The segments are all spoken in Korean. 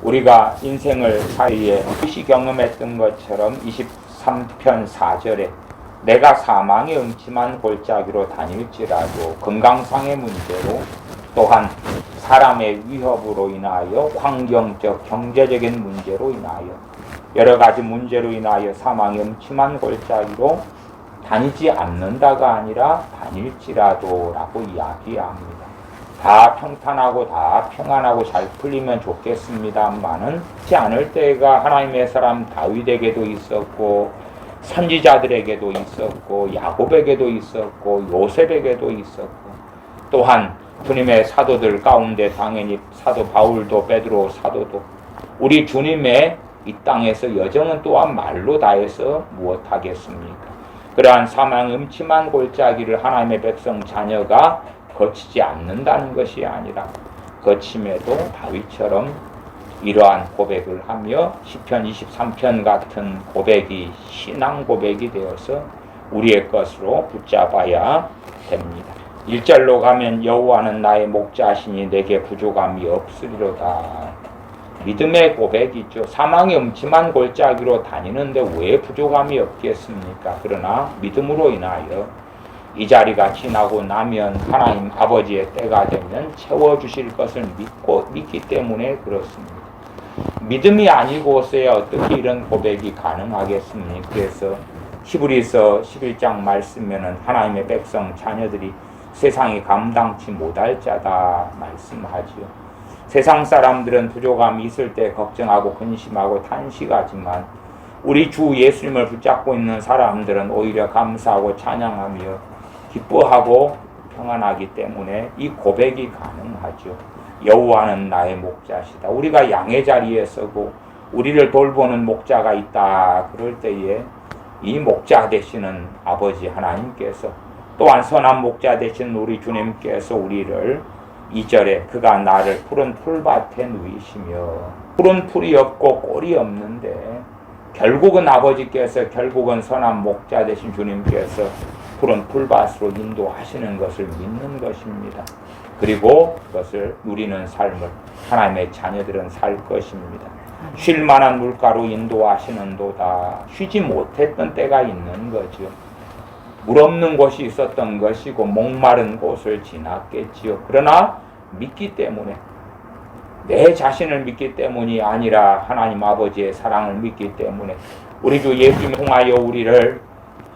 우리가 인생을 사이에 경험했던 것처럼 23편 4절에 내가 사망의 음침한 골짜기로 다닐지라도 건강상의 문제로 또한 사람의 위협으로 인하여 환경적 경제적인 문제로 인하여 여러 가지 문제로 인하여 사망의 음침한 골짜기로 다니지 않는다가 아니라 다닐지라도 라고 이야기합니다. 다 평탄하고 다 평안하고 잘 풀리면 좋겠습니다만은 그렇지 않을 때가 하나님의 사람 다윗에게도 있었고 선지자들에게도 있었고 야곱에게도 있었고 요셉에게도 있었고 또한 주님의 사도들 가운데 당연히 사도 바울도 베드로 사도도 우리 주님의 이 땅에서 여정은 또한 말로 다해서 무엇하겠습니까? 그러한 사망 음침한 골짜기를 하나님의 백성 자녀가 거치지 않는다는 것이 아니라 거침에도 다윗처럼 이러한 고백을 하며 시편 23편 같은 고백이 신앙 고백이 되어서 우리의 것으로 붙잡아야 됩니다. 1절로 가면 여호와는 나의 목자시니 내게 부족함이 없으리로다. 믿음의 고백이죠. 사망의 음침한 골짜기로 다니는데 왜 부족함이 없겠습니까? 그러나 믿음으로 인하여 이 자리가 지나고 나면 하나님 아버지의 때가 되면 채워주실 것을 믿기 때문에 그렇습니다. 믿음이 아니고서야 어떻게 이런 고백이 가능하겠습니까? 그래서 히브리서 11장 말씀에는 하나님의 백성 자녀들이 세상이 감당치 못할 자다 말씀하지요. 세상 사람들은 부족함이 있을 때 걱정하고 근심하고 탄식하지만 우리 주 예수님을 붙잡고 있는 사람들은 오히려 감사하고 찬양하며 기뻐하고 평안하기 때문에 이 고백이 가능하죠. 여호와는 나의 목자시다. 우리가 양의 자리에 서고 우리를 돌보는 목자가 있다. 그럴 때에 이 목자 되시는 아버지 하나님께서 또한 선한 목자 되신 우리 주님께서 우리를 2절에 그가 나를 푸른 풀밭에 누이시며 푸른 풀이 없고 꼴이 없는데 결국은 아버지께서 결국은 선한 목자 되신 주님께서 푸른 풀밭으로 인도하시는 것을 믿는 것입니다. 그리고 그것을 누리는 삶을 하나님의 자녀들은 살 것입니다. 쉴 만한 물가로 인도하시는도다. 쉬지 못했던 때가 있는 거죠. 물 없는 곳이 있었던 것이고 목마른 곳을 지났겠지요. 그러나 믿기 때문에 내 자신을 믿기 때문이 아니라 하나님 아버지의 사랑을 믿기 때문에 우리 주 예수님 통하여 우리를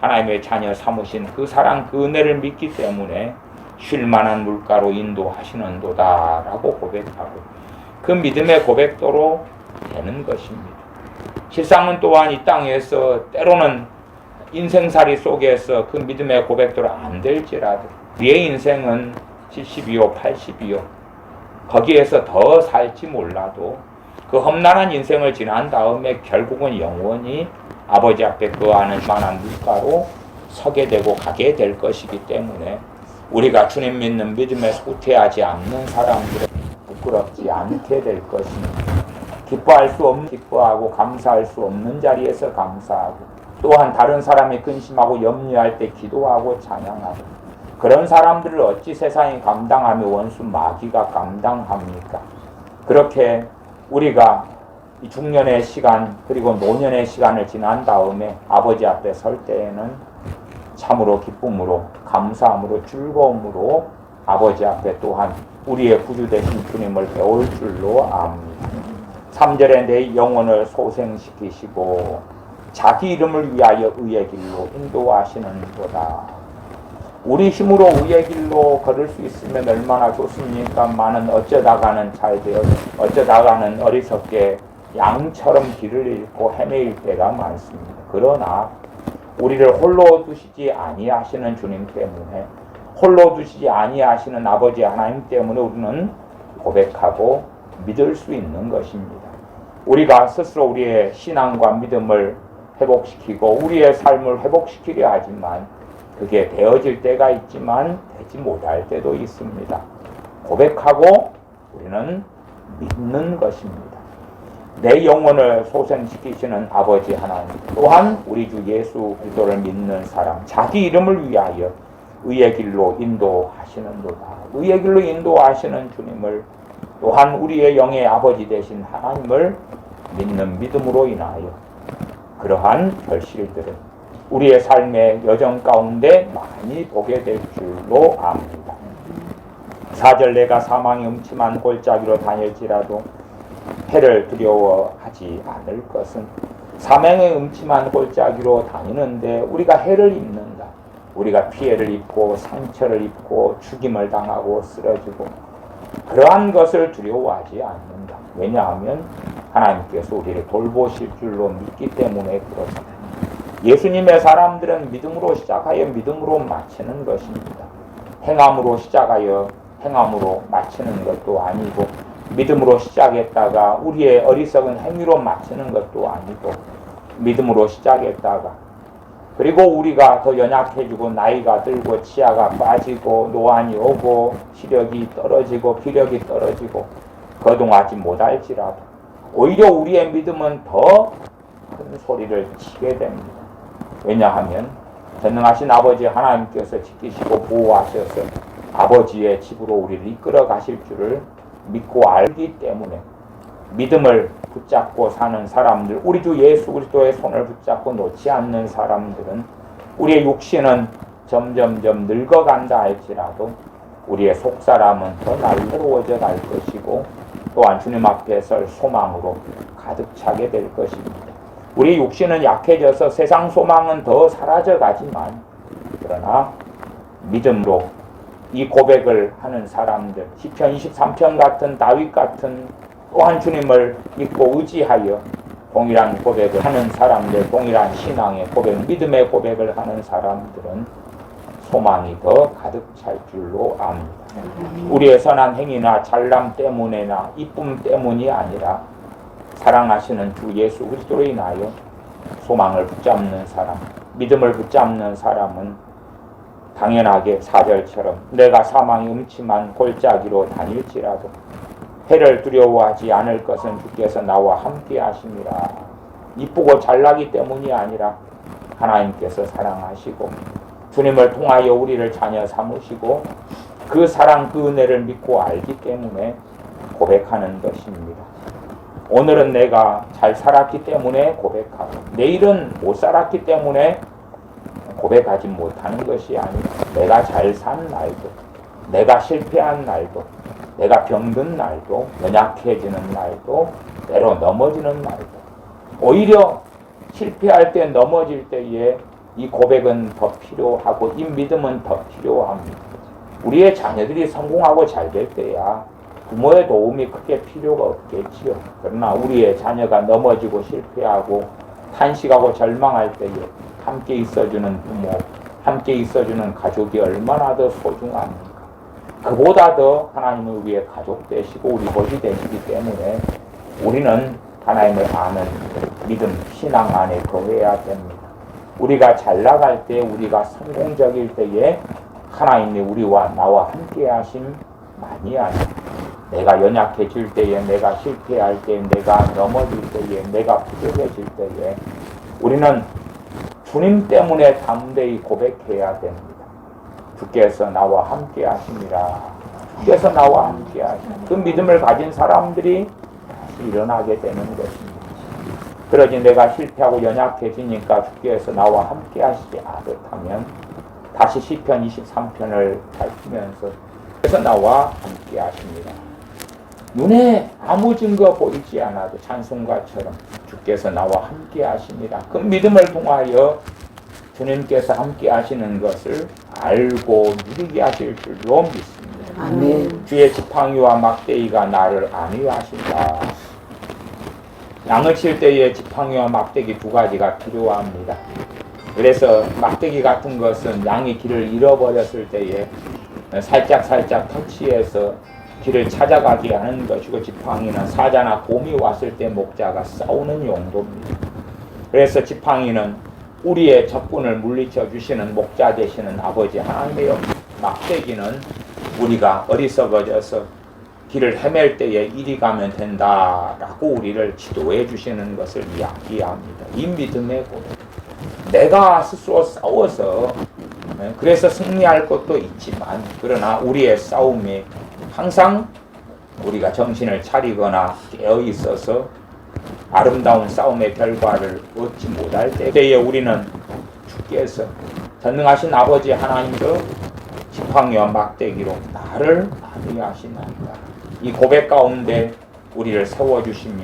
하나님의 자녀 삼으신 그 사랑 그 은혜를 믿기 때문에 쉴만한 물가로 인도하시는도다 라고 고백하고 그 믿음의 고백도로 되는 것입니다. 실상은 또한 이 땅에서 때로는 인생살이 속에서 그 믿음의 고백도로 안 될지라도 우리의 인생은 70이요 80이요 거기에서 더 살지 몰라도 그 험난한 인생을 지난 다음에 결국은 영원히 아버지 앞에 거하는 만한 물가로 서게 되고 가게 될 것이기 때문에 우리가 주님 믿는 믿음에 후퇴하지 않는 사람들은 부끄럽지 않게 될 것입니다. 기뻐할 수 없는 기뻐하고 감사할 수 없는 자리에서 감사하고 또한 다른 사람이 근심하고 염려할 때 기도하고 찬양하고 그런 사람들을 어찌 세상이 감당하며 원수 마귀가 감당합니까? 그렇게 우리가 이 중년의 시간 그리고 노년의 시간을 지난 다음에 아버지 앞에 설 때에는 참으로 기쁨으로 감사함으로 즐거움으로 아버지 앞에 또한 우리의 구주 되신 주님을 배울 줄로 압니다. 3절에 내 영혼을 소생시키시고 자기 이름을 위하여 의의 길로 인도하시는도다. 우리 힘으로 의의 길로 걸을 수 있으면 얼마나 좋습니까? 많은 어쩌다가는 잘 되어 어쩌다가는 어리석게 양처럼 길을 잃고 헤매일 때가 많습니다. 그러나 우리를 홀로 두시지 아니하시는 주님 때문에 홀로 두시지 아니하시는 아버지 하나님 때문에 우리는 고백하고 믿을 수 있는 것입니다. 우리가 스스로 우리의 신앙과 믿음을 회복시키고 우리의 삶을 회복시키려 하지만 그게 되어질 때가 있지만 되지 못할 때도 있습니다. 고백하고 우리는 믿는 것입니다. 내 영혼을 소생시키시는 아버지 하나님 또한 우리 주 예수 그리스도를 믿는 사람 자기 이름을 위하여 의의 길로 인도하시는도다. 의의 길로 인도하시는 주님을 또한 우리의 영의 아버지 되신 하나님을 믿는 믿음으로 인하여 그러한 결실들을 우리의 삶의 여정 가운데 많이 보게 될 줄로 압니다. 4절 내가 사망의 음침한 골짜기로 다닐지라도 해를 두려워하지 않을 것은 사망의 음침한 골짜기로 다니는데 우리가 해를 입는다. 우리가 피해를 입고 상처를 입고 죽임을 당하고 쓰러지고 그러한 것을 두려워하지 않는다. 왜냐하면 하나님께서 우리를 돌보실 줄로 믿기 때문에 그렇습니다. 예수님의 사람들은 믿음으로 시작하여 믿음으로 마치는 것입니다. 행함으로 시작하여 행함으로 마치는 것도 아니고 믿음으로 시작했다가 우리의 어리석은 행위로 마치는 것도 아니고 믿음으로 시작했다가 그리고 우리가 더 연약해지고 나이가 들고 치아가 빠지고 노안이 오고 시력이 떨어지고 기력이 떨어지고 거동하지 못할지라도 오히려 우리의 믿음은 더 큰 소리를 치게 됩니다. 왜냐하면 전능하신 아버지 하나님께서 지키시고 보호하셔서 아버지의 집으로 우리를 이끌어 가실 줄을 믿고 알기 때문에 믿음을 붙잡고 사는 사람들, 우리 주 예수 그리스도의 손을 붙잡고 놓지 않는 사람들은 우리의 육신은 점점점 늙어간다 할지라도 우리의 속사람은 더 날로워져 갈 것이고 또한 주님 앞에 설 소망으로 가득 차게 될 것입니다. 우리 육신은 약해져서 세상 소망은 더 사라져 가지만 그러나 믿음으로 이 고백을 하는 사람들, 시편 23편 같은 다윗 같은 또한 주님을 믿고 의지하여 동일한 고백을 하는 사람들, 동일한 신앙의 고백, 믿음의 고백을 하는 사람들은 소망이 더 가득 찰 줄로 압니다. 우리의 선한 행위나 잘남 때문에나 이쁨 때문이 아니라 사랑하시는 주 예수 그리스도로 인하여 소망을 붙잡는 사람, 믿음을 붙잡는 사람은 당연하게 4절처럼 내가 사망의 음침한 골짜기로 다닐지라도 해를 두려워하지 않을 것은 주께서 나와 함께 하심이라. 이쁘고 잘나기 때문이 아니라 하나님께서 사랑하시고 주님을 통하여 우리를 자녀 삼으시고 그 사랑 그 은혜를 믿고 알기 때문에 고백하는 것입니다. 오늘은 내가 잘 살았기 때문에 고백하고 내일은 못 살았기 때문에 고백하지 못하는 것이 아니라 내가 잘 산 날도 내가 실패한 날도 내가 병든 날도 연약해지는 날도 때로 넘어지는 날도 오히려 실패할 때 넘어질 때에 이 고백은 더 필요하고 이 믿음은 더 필요합니다. 우리의 자녀들이 성공하고 잘 될 때야 부모의 도움이 크게 필요가 없겠지요. 그러나 우리의 자녀가 넘어지고 실패하고 탄식하고 절망할 때에 함께 있어주는 부모, 함께 있어주는 가족이 얼마나 더 소중합니까? 그보다 더 하나님은 우리의 가족 되시고 우리 보시 되시기 때문에 우리는 하나님을 아는 믿음, 신앙 안에 거해야 됩니다. 우리가 잘 나갈 때, 우리가 성공적일 때에 하나님이 우리와 나와 함께 하심 많이 아니라 내가 연약해질 때에, 내가 실패할 때, 내가 넘어질 때에, 내가 부족해질 때에 우리는 주님 때문에 담대히 고백해야 됩니다. 주께서 나와 함께 하심이라. 주께서 나와 함께 하심. 그 믿음을 가진 사람들이 다시 일어나게 되는 것입니다. 그러지 내가 실패하고 연약해지니까 주께서 나와 함께 하시지 않다면 다시 시편 23편을 밝히면서 주께서 나와 함께 하십니다. 눈에 아무 증거 보이지 않아도 찬송가처럼 주께서 나와 함께 하십니다. 그 믿음을 통하여 주님께서 함께 하시는 것을 알고 누리게 하실 줄로 믿습니다. 아멘. 주의 지팡이와 막대기가 나를 안위하신다. 양을 칠 때에 지팡이와 막대기 두 가지가 필요합니다. 그래서 막대기 같은 것은 양이 길을 잃어버렸을 때에 살짝 터치해서 길을 찾아가게 하는 것이고 지팡이는 사자나 곰이 왔을 때 목자가 싸우는 용도입니다. 그래서 지팡이는 우리의 적군을 물리쳐 주시는 목자 되시는 아버지 하나님의 막대기는 우리가 어리석어져서 길을 헤맬 때에 이리 가면 된다라고 우리를 지도해 주시는 것을 이야기합니다. 이 믿음의 고백. 내가 스스로 싸워서 그래서 승리할 것도 있지만 그러나 우리의 싸움이 항상 우리가 정신을 차리거나 깨어 있어서 아름다운 싸움의 결과를 얻지 못할 때에 우리는 주께서 전능하신 아버지 하나님도 지팡이와 막대기로 나를 안위하시나이다. 이 고백 가운데 우리를 세워주시며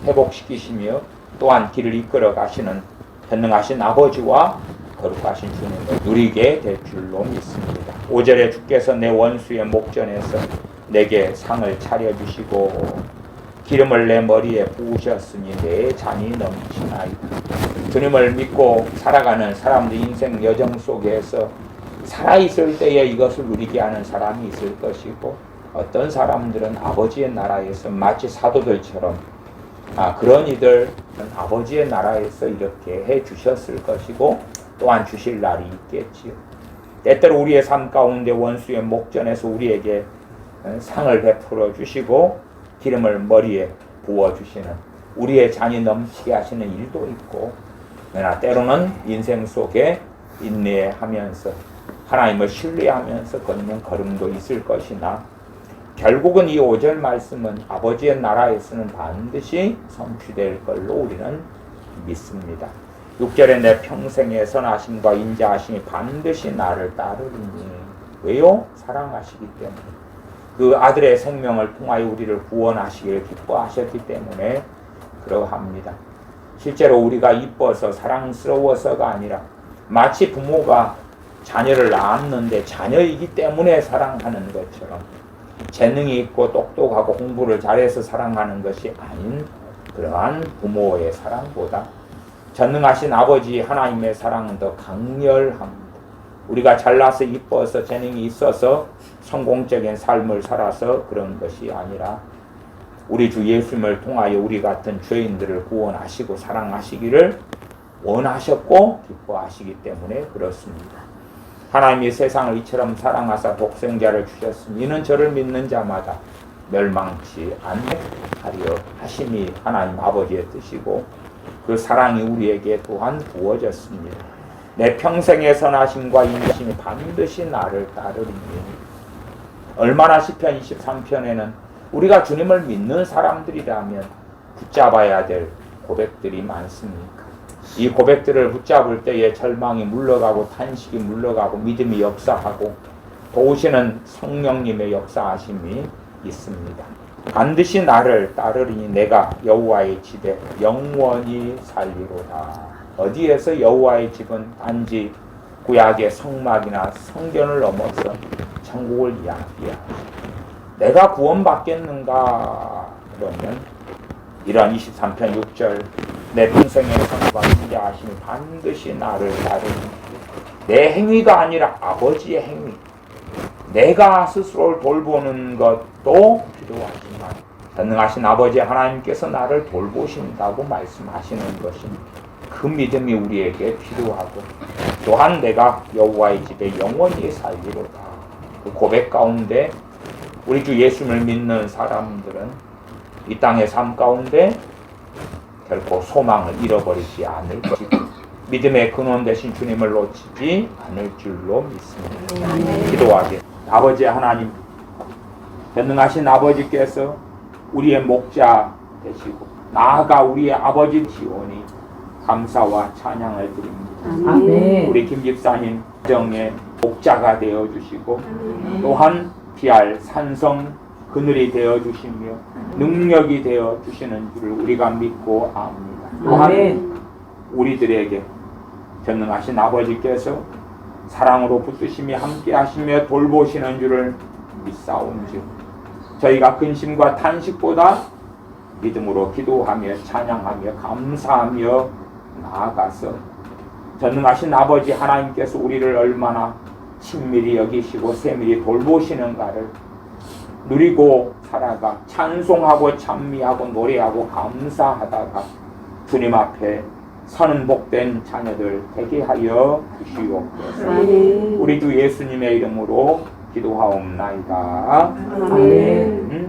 회복시키시며 또한 길을 이끌어 가시는 전능하신 아버지와 거룩하신 주님을 누리게 될 줄로 믿습니다. 5절에 주께서 내 원수의 목전에서 내게 상을 차려주시고 기름을 내 머리에 부으셨으니 내 잔이 넘치나이다. 주님을 믿고 살아가는 사람들 인생 여정 속에서 살아있을 때에 이것을 누리게 하는 사람이 있을 것이고 어떤 사람들은 아버지의 나라에서 마치 사도들처럼 그런 이들은 아버지의 나라에서 이렇게 해주셨을 것이고 또한 주실 날이 있겠지요. 때때로 우리의 삶 가운데 원수의 목전에서 우리에게 상을 베풀어 주시고 기름을 머리에 부어주시는 우리의 잔이 넘치게 하시는 일도 있고 그러나 때로는 인생 속에 인내하면서 하나님을 신뢰하면서 걷는 걸음도 있을 것이나 결국은 이 5절 말씀은 아버지의 나라에서는 반드시 성취될 걸로 우리는 믿습니다. 6절에 내 평생의 선하심과 인자하심이 반드시 나를 따르리니 왜요? 사랑하시기 때문에 그 아들의 생명을 통하여 우리를 구원하시기를 기뻐하셨기 때문에 그러합니다. 실제로 우리가 이뻐서 사랑스러워서가 아니라 마치 부모가 자녀를 낳았는데 자녀이기 때문에 사랑하는 것처럼 재능이 있고 똑똑하고 공부를 잘해서 사랑하는 것이 아닌 그러한 부모의 사랑보다 전능하신 아버지 하나님의 사랑은 더 강렬합니다. 우리가 잘나서 이뻐서 재능이 있어서 성공적인 삶을 살아서 그런 것이 아니라 우리 주 예수님을 통하여 우리 같은 죄인들을 구원하시고 사랑하시기를 원하셨고 기뻐하시기 때문에 그렇습니다. 하나님이 세상을 이처럼 사랑하사 독생자를 주셨으니 이는 저를 믿는 자마다 멸망치 않하려 하심이 하나님 아버지의 뜻이고 그 사랑이 우리에게 또한 부어졌습니다. 내 평생의 선하심과 인자심이 반드시 나를 따르리니 얼마나 시편 23편에는 우리가 주님을 믿는 사람들이라면 붙잡아야 될 고백들이 많습니까? 이 고백들을 붙잡을 때에 절망이 물러가고 탄식이 물러가고 믿음이 역사하고 도우시는 성령님의 역사하심이 있습니다. 반드시 나를 따르리니 내가 여호와의 집에 영원히 살리로다. 어디에서 여호와의 집은 단지 구약의 성막이나 성전을 넘어서 천국을 이야기합니다. 내가 구원받겠는가? 그러면 이런 23편 6절 내 평생의 선과 인자하심이 반드시 나를 따르니 내 행위가 아니라 아버지의 행위 내가 스스로를 돌보는 것도 필요하지만 전능하신 아버지 하나님께서 나를 돌보신다고 말씀하시는 것입니다. 그 믿음이 우리에게 필요하고 또한 내가 여호와의 집에 영원히 살리로다. 그 고백 가운데 우리 주 예수님을 믿는 사람들은 이 땅의 삶 가운데 결코 소망을 잃어버리지 않을 것이고 믿음의 근원 되신 주님을 놓치지 않을 줄로 믿습니다. 기도하겠습니다. 아버지 하나님, 전능하신 아버지께서 우리의 목자 되시고 나아가 우리의 아버지 지오니 감사와 찬양을 드립니다. 아멘. 우리 김 집사님 가정의 목자가 되어주시고 또한 피할 산성 그늘이 되어주시며 능력이 되어주시는 줄을 우리가 믿고 압니다. 또한 아멘. 우리들에게 전능하신 아버지께서 사랑으로 붙드심이 함께 하시며 돌보시는 줄을 믿사온즉 저희가 근심과 탄식보다 믿음으로 기도하며 찬양하며 감사하며 나아가서 전능하신 아버지 하나님께서 우리를 얼마나 친밀히 여기시고 세밀히 돌보시는가를 누리고 살아가 찬송하고 찬미하고 노래하고 감사하다가 주님 앞에 서는 복된 자녀들 되게 하여 주시옵소서. 우리 주 예수님의 이름으로 기도하옵나이다. 아멘.